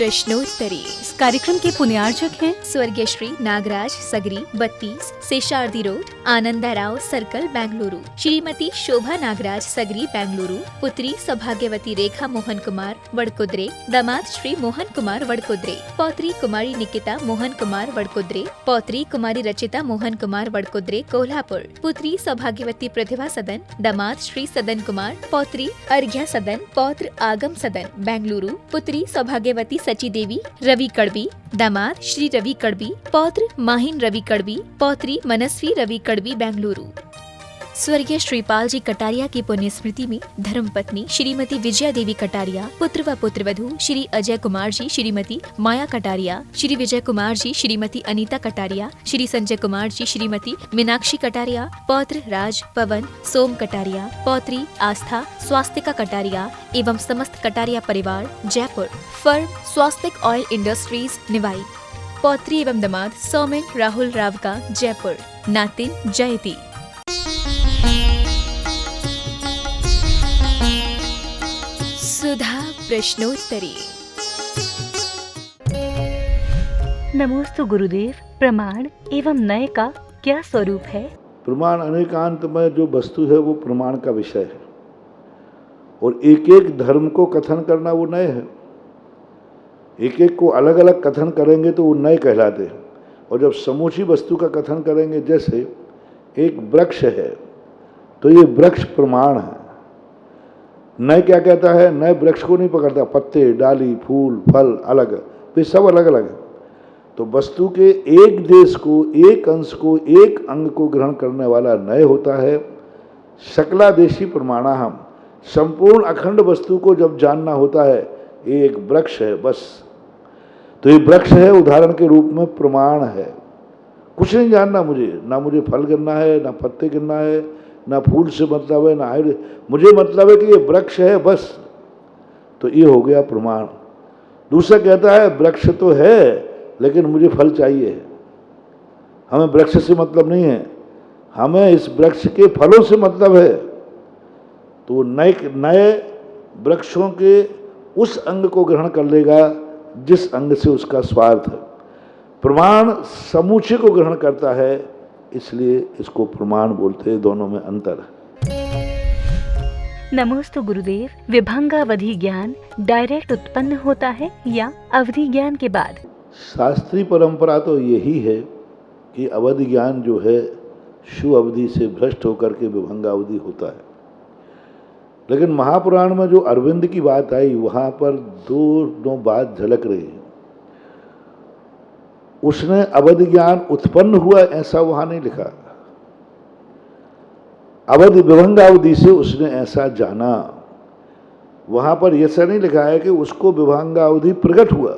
प्रश्नोत्तरी। इस कार्यक्रम के पुण्यार्चक हैं स्वर्गीय श्री नागराज सगरी 32 शेषार्दी रोड, आनंदाराव सर्कल, बेंगलुरु। श्रीमती शोभा नागराज सगरी, बेंगलुरु। पुत्री सौभाग्यवती रेखा मोहन कुमार वडकुद्रे, दामाद श्री मोहन कुमार वडकुद्रे। पौत्री कुमारी निकिता मोहन कुमार वडकुद्रे, पौत्री कुमारी रचिता मोहन कुमार वडकुद्रे, कोल्हापुर। पुत्री सौभाग्यवती प्रतिभा सदन, दामाद श्री सदन कुमार, पौत्री अर्घ्या सदन, पौत्र आगम सदन, बेंगलुरु। पुत्री सौभाग्यवती सची देवी रवि कड़बी, दामाद श्री रवि कड़बी, पौत्र माहिन रवि कड़बी, पौत्री मनस्वी रवि कड़बी, बेंगलुरु। स्वर्गीय श्रीपाल जी कटारिया की पुण्य स्मृति में धर्मपत्नी श्रीमती विजया देवी कटारिया, पुत्र व पुत्रवधू श्री अजय कुमार जी, श्रीमती माया कटारिया, श्री विजय कुमार जी, श्रीमती अनीता कटारिया, श्री संजय कुमार जी, श्रीमती मीनाक्षी कटारिया, पौत्र राज पवन सोम कटारिया, पौत्री आस्था स्वास्तिका कटारिया एवं समस्त कटारिया परिवार, जयपुर। फर्म स्वास्तिक ऑयल इंडस्ट्रीज, निवाई। पौत्री एवं दामाद सौमेन राहुल राव का, जयपुर। नातिन जयती। सुधा प्रश्नोत्तरी। नमोस्तु गुरुदेव। प्रमाण एवं नय का क्या स्वरूप है? प्रमाण अनेकांत में जो वस्तु है वो प्रमाण का विषय है, और एक एक धर्म को कथन करना वो नय है। एक एक को अलग अलग कथन करेंगे तो वो नय कहलाते हैं। और जब समूची वस्तु का कथन करेंगे, जैसे एक वृक्ष है तो ये वृक्ष प्रमाण है। नय क्या कहता है? नय वृक्ष को नहीं पकड़ता, पत्ते, डाली, फूल, फल अलग, वे सब अलग अलग है। तो वस्तु के एक देश को, एक अंश को, एक अंग को ग्रहण करने वाला नय होता है। सकलादेशी प्रमाणाहम, संपूर्ण अखंड वस्तु को जब जानना होता है, ये एक वृक्ष है बस। तो ये वृक्ष है, उदाहरण के रूप में प्रमाण है। कुछ नहीं जानना मुझे, ना मुझे फल गिनना है, ना पत्ते गिनना है, ना फूल से मतलब है, ना आयुर्वेद, मुझे मतलब है कि ये वृक्ष है बस। तो ये हो गया प्रमाण। दूसरा कहता है वृक्ष तो है लेकिन मुझे फल चाहिए। हमें वृक्ष से मतलब नहीं है, हमें इस वृक्ष के फलों से मतलब है। तो नए वृक्षों के उस अंग को ग्रहण कर लेगा जिस अंग से उसका स्वार्थ है। प्रमाण समूचे को ग्रहण करता है, इसलिए इसको प्रमाण बोलते हैं। दोनों में अंतर है। नमोस्तु गुरुदेव। विभंगावधि ज्ञान डायरेक्ट उत्पन्न होता है या अवधि ज्ञान के बाद? शास्त्रीय परंपरा तो यही है कि अवधि ज्ञान जो है शु अवधि से भ्रष्ट होकर के विभंगावधि होता है। लेकिन महापुराण में जो अरविंद की बात आई, वहाँ पर दोनों बात झलक रही है। उसने अवधि ज्ञान उत्पन्न हुआ ऐसा वहां नहीं लिखा, अवधि विभंगावधि से उसने ऐसा जाना। वहां पर ऐसा नहीं लिखा है कि उसको विभंगावधि प्रकट हुआ।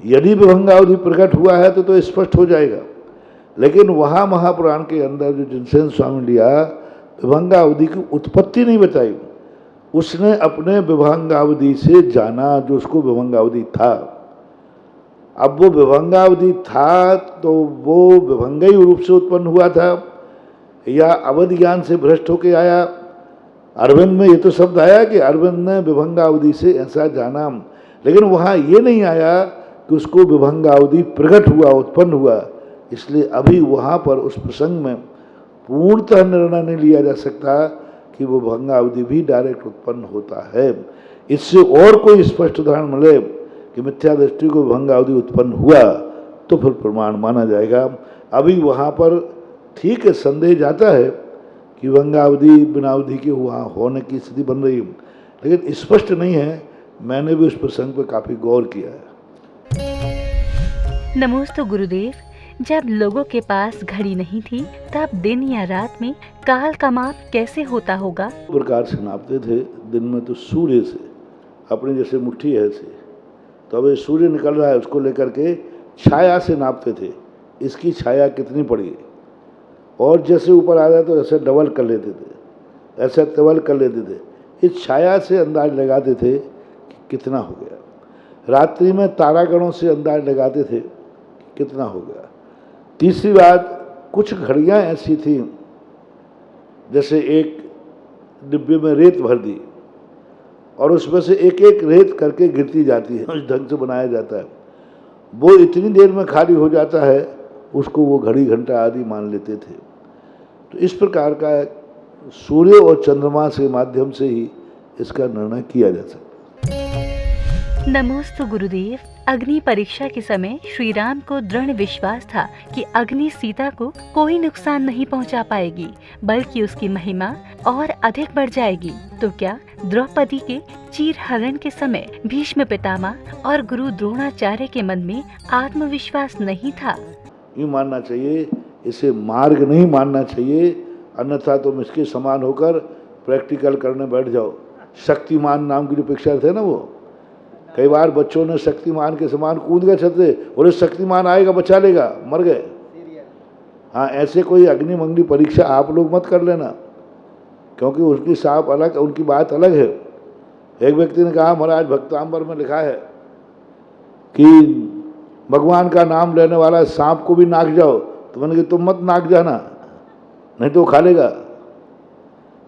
यदि विभंगावधि प्रकट हुआ है तो स्पष्ट हो जाएगा। लेकिन वहां महापुराण के अंदर जो जिनसेन स्वामी लिया, विभंगावधि की उत्पत्ति नहीं बताई। उसने अपने विभंगावधि से जाना जो उसको विभंगावधि था। अब वो विभंगावधि था तो वो विभंगई रूप से उत्पन्न हुआ था या अवधि ज्ञान से भ्रष्ट होके आया? अरविंद में ये तो शब्द आया कि अरविंद ने विभंगावधि से ऐसा जाना, लेकिन वहाँ ये नहीं आया कि उसको विभंगावधि प्रकट हुआ, उत्पन्न हुआ। इसलिए अभी वहाँ पर उस प्रसंग में पूर्णतः निर्णय नहीं लिया जा सकता कि वो विभंगावधि भी डायरेक्ट उत्पन्न होता है। इससे और कोई स्पष्ट उदाहरण मिले कि मिथ्या दृष्टि को विभंगावधि उत्पन्न हुआ तो फिर प्रमाण माना जाएगा। अभी वहाँ पर ठीक है, संदेह जाता है कि विभंगावधि बिना अवधि के वहाँ होने की स्थिति बन रही है, लेकिन स्पष्ट नहीं है। मैंने भी उस प्रसंग पर काफ़ी गौर किया है। नमोस्तु गुरुदेव। जब लोगों के पास घड़ी नहीं थी तब दिन या रात में काल का माप कैसे होता होगा? प्रकार से नापते थे। दिन में तो सूर्य से, अपने जैसे मुट्ठी है ऐसे, तो अब सूर्य निकल रहा है उसको लेकर के छाया से नापते थे, इसकी छाया कितनी पड़ी, और जैसे ऊपर आ जाए तो ऐसे डबल कर लेते थे, ऐसे डबल कर लेते थे। इस छाया से अंदाज लगाते थे कि कितना हो गया। रात्रि में तारागणों से अंदाज लगाते थे कि कितना हो गया। तीसरी बात, कुछ घड़ियाँ ऐसी थी जैसे एक डिब्बे में रेत भर दी और उसमें से एक एक रेत करके गिरती जाती है, उस ढंग से बनाया जाता है। वो इतनी देर में खाली हो जाता है, उसको वो घड़ी घंटा आदि मान लेते थे। तो इस प्रकार का सूर्य और चंद्रमा के माध्यम से ही इसका निर्णय किया जा सकता है। नमोस्तु गुरुदेव। अग्नि परीक्षा के समय श्री राम को दृढ़ विश्वास था कि अग्नि सीता को कोई नुकसान नहीं पहुंचा पाएगी, बल्कि उसकी महिमा और अधिक बढ़ जाएगी। तो क्या द्रौपदी के चीर हरण के समय भीष्म पितामह और गुरु द्रोणाचार्य के मन में आत्मविश्वास नहीं था? ये मानना चाहिए, इसे मार्ग नहीं मानना चाहिए, अन्यथा तुम इसके समान होकर प्रैक्टिकल करने बैठ जाओ। शक्तिमान नाम की जो पिक्चर थे ना, वो कई बार बच्चों ने शक्तिमान के समान कूद गए छत से, बोले शक्तिमान आएगा बचा लेगा, मर गए। हाँ, ऐसे कोई अग्निमंगली परीक्षा आप लोग मत कर लेना, क्योंकि उनकी सांप अलग, उनकी बात अलग है। एक व्यक्ति ने कहा, महाराज भक्तांबर में लिखा है कि भगवान का नाम लेने वाला सांप को भी नाक जाओ, तो मैंने कहा तुम मत नाक जाना, नहीं तो खा लेगा।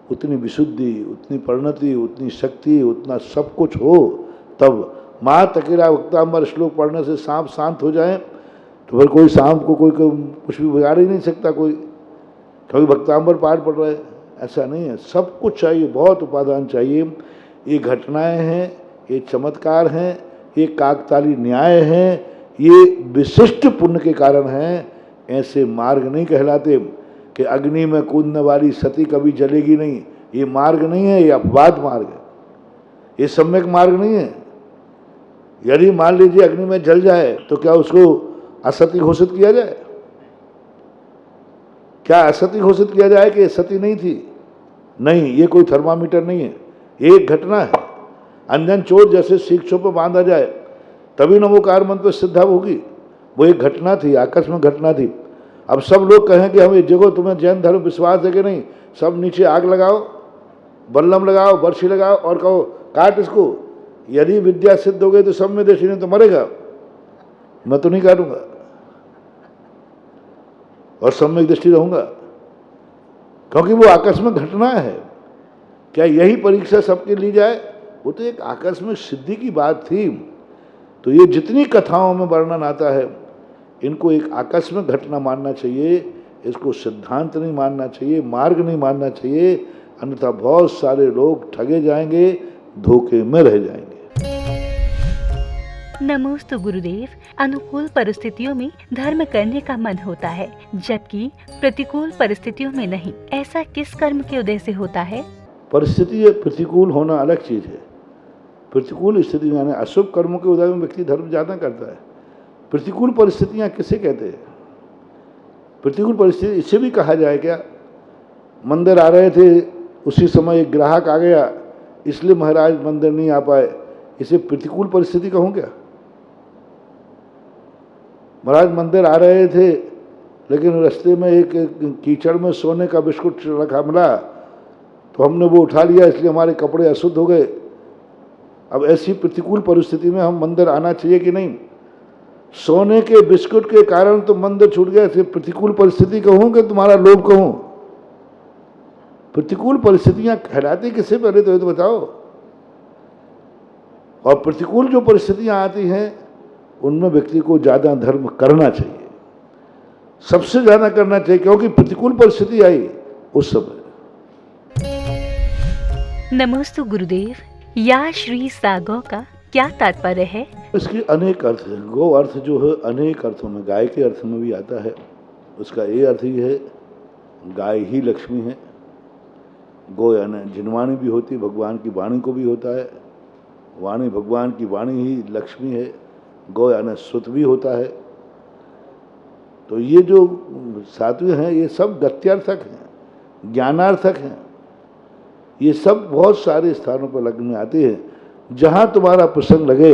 उतनी विशुद्धि, उतनी परिणति, उतनी शक्ति, उतना सब कुछ हो, तब माँ तकीरा भक्तांबर श्लोक पढ़ने से सांप शांत हो जाए, तो फिर कोई सांप को कोई कुछ भी बिगाड़ ही नहीं सकता कोई, क्योंकि भक्तांबर पाठ पढ़ रहे। ऐसा नहीं है, सब कुछ चाहिए, बहुत उपादान चाहिए। ये घटनाएं हैं, ये चमत्कार हैं, ये काकताली न्याय हैं, ये विशिष्ट पुण्य के कारण हैं। ऐसे मार्ग नहीं कहलाते कि अग्नि में कूदने वाली सती कभी जलेगी नहीं। ये मार्ग नहीं है, ये अपवाद मार्ग है, ये सम्यक मार्ग नहीं है। यदि मान लीजिए अग्नि में जल जाए तो क्या उसको असती घोषित किया जाए? क्या असती घोषित किया जाए कि सती नहीं थी? नहीं, ये कोई थर्मामीटर नहीं है, ये एक घटना है। अंजन चोर जैसे शिक्षों पर बांधा जाए तभी नमोकार मंत्र सिद्धा होगी, वो एक घटना थी, आकस्मिक घटना थी। अब सब लोग कहें कि हम ये जगह, तुम्हें जैन धर्म विश्वास है कि नहीं, सब नीचे आग लगाओ, बल्लम लगाओ, बर्छी लगाओ और कहो काट इसको। यदि विद्या सिद्ध हो गई तो सब में दृष्टि, नहीं तो मरेगा। मैं तो नहीं काटूंगा और सम्यक दृष्टि रहूंगा, क्योंकि वो आकस्मिक घटना है। क्या यही परीक्षा सबके ली जाए? वो तो एक आकस्मिक सिद्धि की बात थी। तो ये जितनी कथाओं में वर्णन आता है, इनको एक आकस्मिक घटना मानना चाहिए, इसको सिद्धांत नहीं मानना चाहिए, मार्ग नहीं मानना चाहिए, अन्यथा बहुत सारे लोग ठगे जाएंगे, धोखे में रह जाएंगे। नमोस्तु गुरुदेव। अनुकूल परिस्थितियों में धर्म करने का मन होता है, जबकि प्रतिकूल परिस्थितियों में नहीं। ऐसा किस कर्म के उदय से होता है? परिस्थिति प्रतिकूल होना अलग चीज है। प्रतिकूल स्थिति यानी अशुभ कर्मों के उदय में व्यक्ति धर्म ज्यादा करता है। प्रतिकूल परिस्थितियां किसे कहते हैं? प्रतिकूल परिस्थिति इसे भी कहा जाए क्या? मंदिर आ रहे थे, उसी समय एक ग्राहक आ गया, इसलिए महाराज मंदिर नहीं आ पाए, इसे प्रतिकूल परिस्थिति कहूं क्या? महाराज मंदिर आ रहे थे, लेकिन रास्ते में एक कीचड़ में सोने का बिस्कुट रखा मिला, तो हमने वो उठा लिया, इसलिए हमारे कपड़े अशुद्ध हो गए। अब ऐसी प्रतिकूल परिस्थिति में हम मंदिर आना चाहिए कि नहीं? सोने के बिस्कुट के कारण तो मंदिर छूट गया, फिर प्रतिकूल परिस्थिति कहूं कि तुम्हारा लोभ कहूं? प्रतिकूल परिस्थितियां कहलाती किसे पहले तो ये तो बताओ। और प्रतिकूल जो परिस्थितियां आती हैं उनमें व्यक्ति को ज्यादा धर्म करना चाहिए, सबसे ज्यादा करना चाहिए, क्योंकि प्रतिकूल परिस्थिति आई उस समय। नमोस्तु गुरुदेव। या श्री सागौ का क्या तात्पर्य है? इसके अनेक अर्थ हैं। गौ अर्थ जो है अनेक अर्थों में, गाय के अर्थ में भी आता है। उसका ये अर्थ ही है, गाय ही लक्ष्मी है। गौ यानी जिनवाणी भी होती, भगवान की वाणी को भी होता है। वाणी भगवान की वाणी ही लक्ष्मी है। गौ यानी सुत भी होता है। तो ये जो सात्विक हैं ये सब गत्यार्थक हैं, ज्ञानार्थक हैं। ये सब बहुत सारे स्थानों पर लग्न में आते हैं। जहाँ तुम्हारा प्रसंग लगे,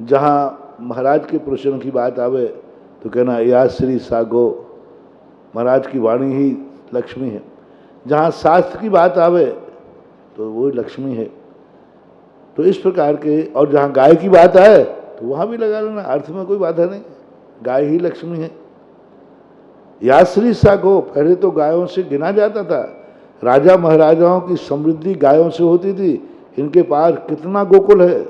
जहाँ महाराज के प्रसंग की बात आवे तो कहना या श्री सागो, महाराज की वाणी ही लक्ष्मी है। जहाँ शास्त्र की बात आवे तो वो लक्ष्मी है। तो इस प्रकार के, और जहाँ गाय की बात आए तो वहाँ भी लगा लेना, अर्थ में कोई बाधा नहीं, गाय ही लक्ष्मी है। या श्री सागो, पहले तो गायों से गिना जाता था। राजा महाराजाओं की समृद्धि गायों से होती थी, इनके पास कितना गोकुल है,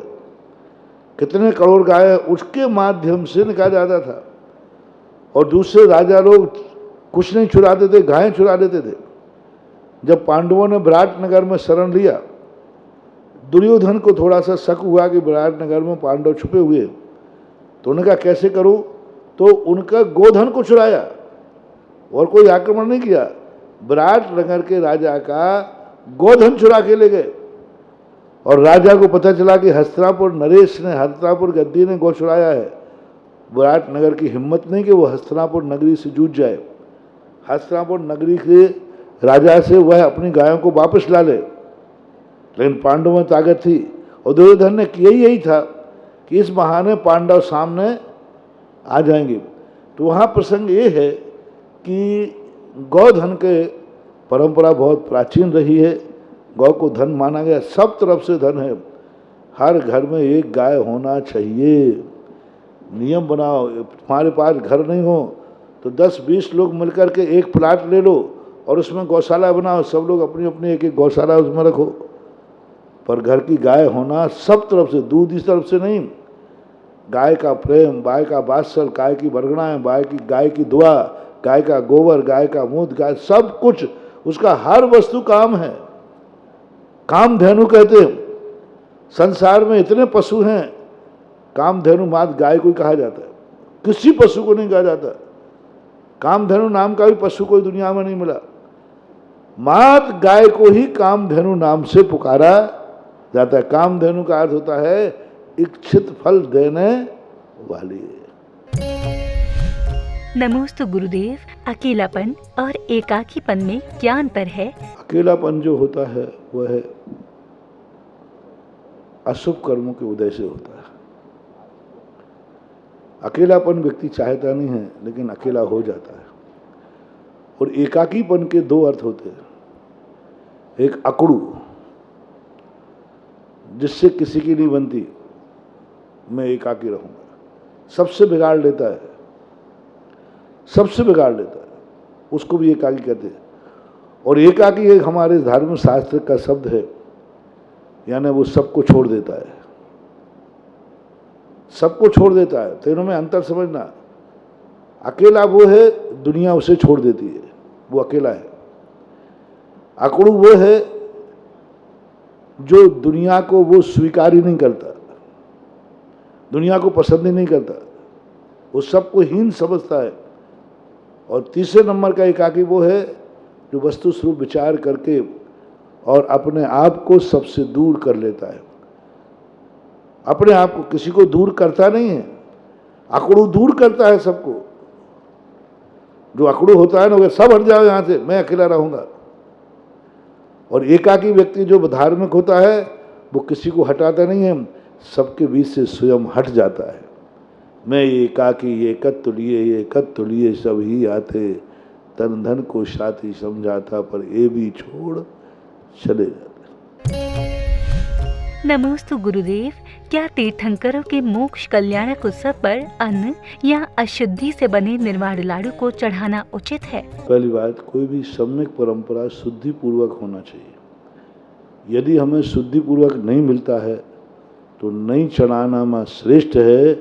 कितने करोड़ गाय, उसके माध्यम से निकाला जाता था। और दूसरे राजा लोग कुछ नहीं चुराते थे, गायें चुरा लेते थे। जब पांडवों ने विराटनगर में शरण लिया, दुर्योधन को थोड़ा सा शक हुआ कि विराटनगर में पांडव छुपे हुए, तो उन्होंने कहा कैसे करूं, तो उनका गोधन को चुराया और कोई आक्रमण नहीं किया। विराटनगर के राजा का गोधन चुरा के ले गए और राजा को पता चला कि हस्तिनापुर नरेश ने, हस्तिनापुर गद्दी ने गो चुराया है। विराटनगर की हिम्मत नहीं कि वो हस्तिनापुर नगरी से जूझ जाए। हस्तिनापुर नगरी के राजा से वह अपनी गायों को वापस ला ले, लेकिन पांडवों में ताकत थी। और दुर्योधन ने किया यही था कि इस बहाने पांडव सामने आ जाएंगे। तो वहाँ प्रसंग ये है कि गौधन के परंपरा बहुत प्राचीन रही है। गौ को धन माना गया, सब तरफ से धन है। हर घर में एक गाय होना चाहिए। नियम बनाओ, तुम्हारे पास घर नहीं हो तो 10-20 लोग मिलकर के एक प्लाट ले लो और उसमें गौशाला बनाओ, सब लोग अपनी अपनी एक एक गौशाला उसमें रखो। पर घर की गाय होना सब तरफ से, दूध इस तरफ से नहीं, गाय का प्रेम, गाय का वात्सल, गाय की बरगड़ाएं, गाय की दुआ, गाय का गोबर, गाय का मूत्र, गाय सब कुछ, उसका हर वस्तु काम है। कामधेनु कहते हैं। संसार में इतने पशु हैं, कामधेनु मात्र गाय को ही कहा जाता है, किसी पशु को नहीं कहा जाता। कामधेनु नाम का भी पशु कोई दुनिया में नहीं मिला, मात्र गाय को ही कामधेनु नाम से पुकारा जाता है। कामधेनु का अर्थ होता है इच्छित फल देने वाली। नमोस्तु गुरुदेव, अकेलापन और एकाकीपन में क्या अंतर है? अकेलापन जो होता है वह अशुभ कर्मों के उदय से होता है। अकेलापन व्यक्ति चाहता नहीं है लेकिन अकेला हो जाता है। और एकाकीपन के दो अर्थ होते हैं। एक अकड़ू, जिससे किसी की नहीं बनती, मैं एकाकी रहूंगा, सबसे बिगाड़ लेता है, सबसे बिगाड़ लेता है, उसको भी एकाकी कहते हैं। और एकाकी एक हमारे धार्मिक शास्त्र का शब्द है, यानी वो सबको छोड़ देता है, सबको छोड़ देता है। तो इनमें अंतर समझना। अकेला वो है दुनिया उसे छोड़ देती है, वो अकेला है। अकड़ू वो है जो दुनिया को वो स्वीकार ही नहीं करता, दुनिया को पसंद ही नहीं करता, वो सबको हीन समझता है। और तीसरे नंबर का एकाकी वो है जो वस्तु स्वरूप विचार करके और अपने आप को सबसे दूर कर लेता है। अपने आप को, किसी को दूर करता नहीं है, अकड़ू दूर करता है सबको। जो अकड़ू होता है ना, वो सब हट जाओ यहाँ से, मैं अकेला रहूंगा। और एकाकी व्यक्ति जो धार्मिक होता है वो किसी को हटाता नहीं है, सबके बीच से स्वयं हट जाता है। मैं एकाकी एकत्व लिए सब ही आते, तन धन को साथी समझाता, पर ये भी छोड़ चले जाते। नमोस्तु गुरुदेव, क्या तीर्थंकरों के मोक्ष कल्याणक उत्सव पर अन्न या अशुद्धि से बने निर्वाण लाडू को चढ़ाना उचित है? पहली बात, कोई भी सम्यक परंपरा शुद्धि पूर्वक होना चाहिए। यदि हमें शुद्धि पूर्वक नहीं मिलता है तो नहीं चढ़ाना में श्रेष्ठ है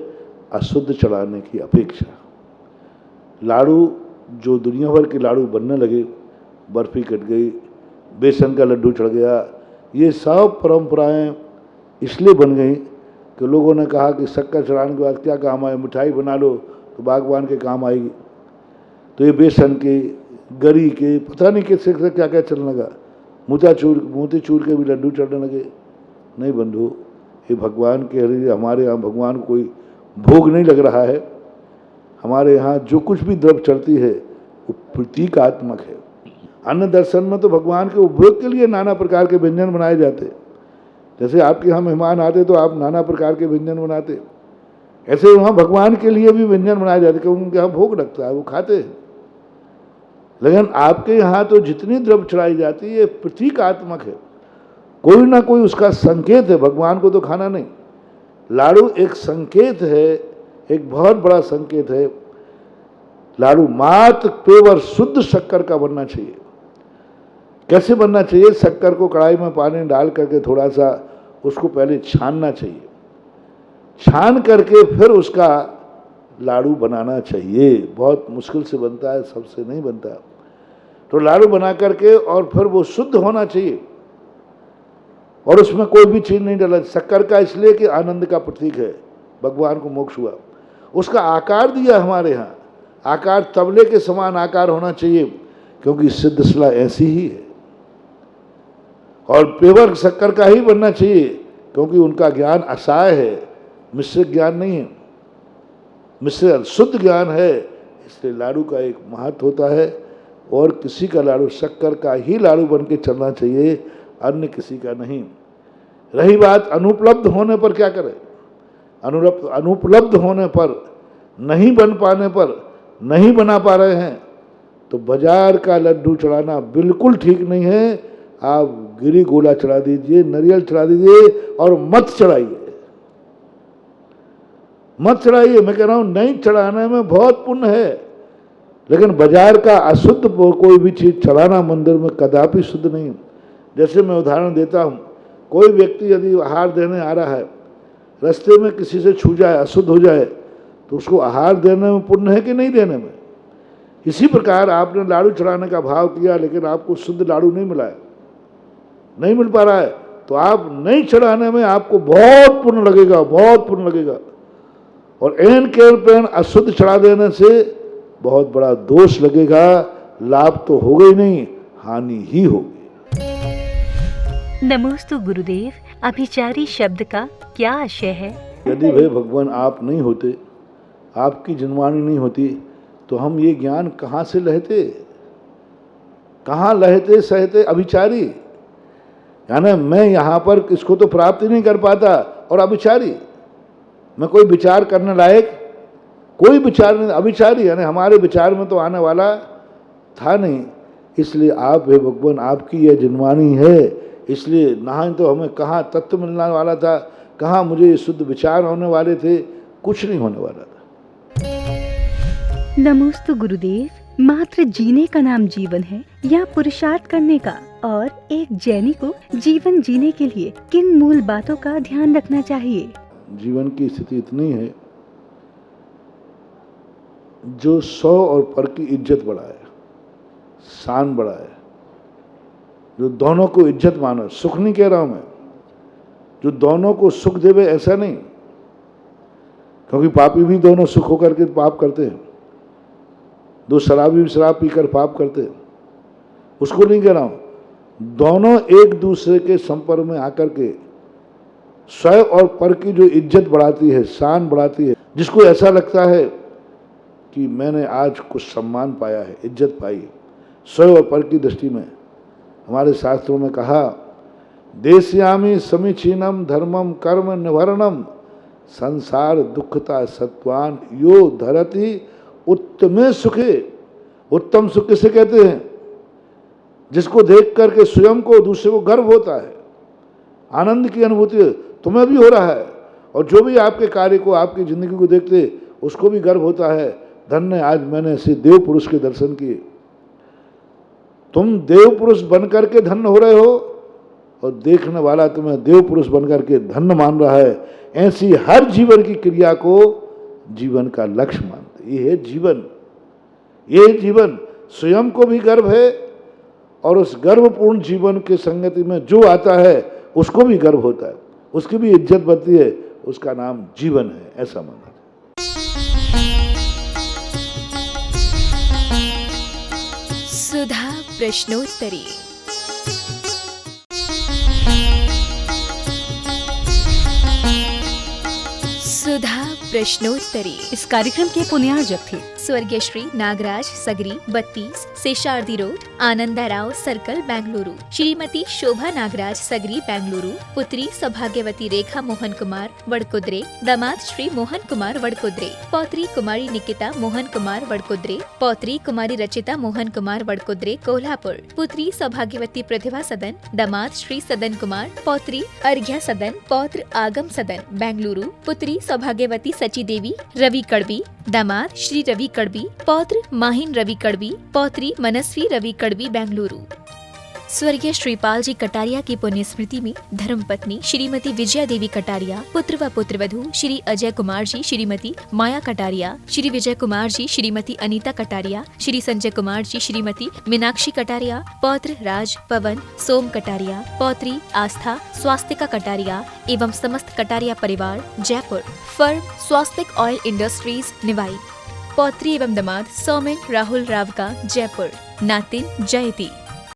अशुद्ध चढ़ाने की अपेक्षा। लाडू जो दुनिया भर के लाडू बनने लगे, बर्फी कट गई, बेसन का लड्डू चढ़ गया, ये सब परंपराएं इसलिए बन गई कि लोगों ने कहा कि शक्कर चढ़ाने के बाद क्या काम आए, मिठाई बना लो तो बागवान के काम आएगी। तो ये बेसन के, गरी के, पता नहीं किससे क्या क्या चलने लगा, मोतीचूर के भी लड्डू चढ़ने लगे। नहीं बंधु, ये भगवान के हरि, हमारे यहाँ भगवान कोई भोग नहीं लग रहा है। हमारे यहाँ जो कुछ भी द्रव्य चढ़ती है वो प्रतीकात्मक है। अन्न दर्शन में तो भगवान के उपभोग के लिए नाना प्रकार के व्यंजन बनाए जाते। जैसे आपके यहाँ मेहमान आते तो आप नाना प्रकार के व्यंजन बनाते, ऐसे वहाँ भगवान के लिए भी व्यंजन बनाए जाते क्योंकि उनके यहाँ भोग लगता है, वो खाते हैं। लेकिन आपके यहाँ तो जितनी द्रव्य चढ़ाई जाती है प्रतीकात्मक है, कोई ना कोई उसका संकेत है। भगवान को तो खाना नहीं, लाडू एक संकेत है, एक बहुत बड़ा संकेत है। लाडू मात्र पेवर शुद्ध शक्कर का बनना चाहिए। कैसे बनना चाहिए? शक्कर को कढ़ाई में पानी डाल करके थोड़ा सा उसको पहले छानना चाहिए, छान करके फिर उसका लाड़ू बनाना चाहिए। बहुत मुश्किल से बनता है, सबसे नहीं बनता। तो लाड़ू बना करके और फिर वो शुद्ध होना चाहिए और उसमें कोई भी चीज़ नहीं डाला। शक्कर का इसलिए कि आनंद का प्रतीक है, भगवान को मोक्ष हुआ। उसका आकार दिया हमारे यहाँ, आकार तबले के समान आकार होना चाहिए, क्योंकि सिद्ध शिला ऐसी ही है। और पेवर शक्कर का ही बनना चाहिए, क्योंकि उनका ज्ञान असहाय है, मिश्रित ज्ञान नहीं है, मिश्रित शुद्ध ज्ञान है। इसलिए लाड़ू का एक महत्व होता है और किसी का लाड़ू शक्कर का ही लाड़ू बन के चलना चाहिए, अन्य किसी का नहीं। रही बात अनुपलब्ध होने पर क्या करें, अनुपलब्ध होने पर, नहीं बन पाने पर, नहीं बना पा रहे हैं, तो बाजार का लड्डू चढ़ाना बिल्कुल ठीक नहीं है। आप गिरी गोला चढ़ा दीजिए, नारियल चढ़ा दीजिए और मत चढ़ाइए, मत चढ़ाइए। मैं कह रहा हूं नहीं चढ़ाने में बहुत पुण्य है, लेकिन बाजार का अशुद्ध कोई भी चीज चढ़ाना मंदिर में कदापि शुद्ध नहीं। जैसे मैं उदाहरण देता हूं, कोई व्यक्ति यदि आहार देने आ रहा है, रास्ते में किसी से छू जाए, अशुद्ध हो जाए, तो उसको आहार देने में पुण्य है कि नहीं देने में। इसी प्रकार आपने लाड़ू चढ़ाने का भाव किया, लेकिन आपको शुद्ध लाड़ू नहीं मिला है, नहीं मिल पा रहा है, तो आप नहीं चढ़ाने में आपको बहुत पुण्य लगेगा, बहुत पुण्य लगेगा। और एन केवल पेन अशुद्ध चढ़ा देने से बहुत बड़ा दोष लगेगा, लाभ तो होगा ही नहीं, हानि ही होगी। नमोस्तु गुरुदेव, अभिचारी शब्द का क्या आशय है? यदि वे भगवान आप नहीं होते, आपकी जनवाणी नहीं होती, तो हम ये ज्ञान कहाँ से लहते, कहाँ लहते सहते अभिचारी। यानी मैं यहाँ पर इसको तो प्राप्त ही नहीं कर पाता, और अभिचारी, मैं कोई विचार करने लायक कोई विचार नहीं, अभिचारी। यानी हमारे विचार में तो आने वाला था नहीं। इसलिए आप हे भगवान, आपकी यह जनवाणी है, इसलिए ना तो हमें कहाँ तत्व मिलने वाला था, कहाँ मुझे शुद्ध विचार होने वाले थे, कुछ नहीं होने वाला था। नमोस्तु गुरुदेव, मात्र जीने का नाम जीवन है या पुरुषार्थ करने का? और एक जैनी को जीवन जीने के लिए किन मूल बातों का ध्यान रखना चाहिए? जीवन की स्थिति इतनी है, जो सौ और पर की इज्जत बढ़ाए, शान बढ़ाए, जो दोनों को इज्जत मानो, सुख नहीं कह रहा हूं मैं, जो दोनों को सुख देवे, ऐसा नहीं, क्योंकि पापी भी दोनों सुख होकर के पाप करते हैं, दो शराबी भी शराब पीकर पाप करते हैं, उसको नहीं कह रहा हूं। दोनों एक दूसरे के संपर्क में आकर के स्वयं और पर की जो इज्जत बढ़ाती है, शान बढ़ाती है, जिसको ऐसा लगता है कि मैंने आज कुछ सम्मान पाया है, इज्जत पाई, स्वयं और पर की दृष्टि में। हमारे शास्त्रों में कहा, देशयामी समीचीनम धर्मम कर्म निवारणम संसार दुखता सत्वान यो धरती उत्तमे सुखे। उत्तम सुख किसे कहते हैं? जिसको देख करके स्वयं को, दूसरे को गर्व होता है, आनंद की अनुभूति तुम्हें भी हो रहा है, और जो भी आपके कार्य को, आपकी जिंदगी को देखते, उसको भी गर्व होता है, धन्य आज मैंने ऐसे देव पुरुष के दर्शन किए। तुम देव पुरुष बनकर के धन्य हो रहे हो, और देखने वाला तुम्हें देव पुरुष बनकर के धन्य मान रहा है। ऐसी हर जीवन की क्रिया को जीवन का लक्ष्य मानते। ये है जीवन, ये जीवन स्वयं को भी गर्व है, और उस गर्वपूर्ण जीवन के संगति में जो आता है उसको भी गर्व होता है, उसकी भी इज्जत बढ़ती है, उसका नाम जीवन है, ऐसा माना। सुधा प्रश्नोत्तरी। सुधा प्रश्नोत्तरी। इस कार्यक्रम के पुण्यार्जक थे स्वर्गीय श्री नागराज सगरी, 32, शेषाद्रि रोड, आनंदराव सर्कल, बेंगलुरु। श्रीमती शोभा नागराज सगरी, बेंगलुरु। पुत्री सौभाग्यवती रेखा मोहन कुमार, वडकुद्रे। दामाद श्री मोहन कुमार, वडकुद्रे। पौत्री कुमारी निकिता मोहन कुमार, वडकुद्रे। पौत्री कुमारी रचिता मोहन कुमार, वडकुद्रे, कोल्हापुर। पुत्री सौभाग्यवती प्रतिभा सदन, दामाद श्री सदन कुमार। पौत्री अर्घ्या सदन, पौत्र आगम सदन, बेंगलुरु। पुत्री सौभाग्यवती सची देवी, रवि कड़बी। दामाद श्री रवि कड़बी। पौत्र माहिन रवि कड़बी। पौत्री मनस्वी रवि कड़बी, बेंगलुरु। स्वर्गीय श्रीपाल जी कटारिया की पुण्य स्मृति में धर्मपत्नी श्रीमती विजया देवी कटारिया, पुत्र व पुत्रवधू श्री अजय कुमार जी, श्रीमती माया कटारिया, श्री विजय कुमार जी, श्रीमती अनीता कटारिया, श्री संजय कुमार जी, श्रीमती मीनाक्षी कटारिया, पौत्र राज, पवन, सोम कटारिया, पौत्री आस्था, स्वास्तिका कटारिया एवं समस्त कटारिया परिवार जयपुर। फर्म स्वास्तिक ऑयल इंडस्ट्रीज निवाई। पौत्री एवं दामाद सौमेन राहुल रावका जयपुर। नातिन जयती।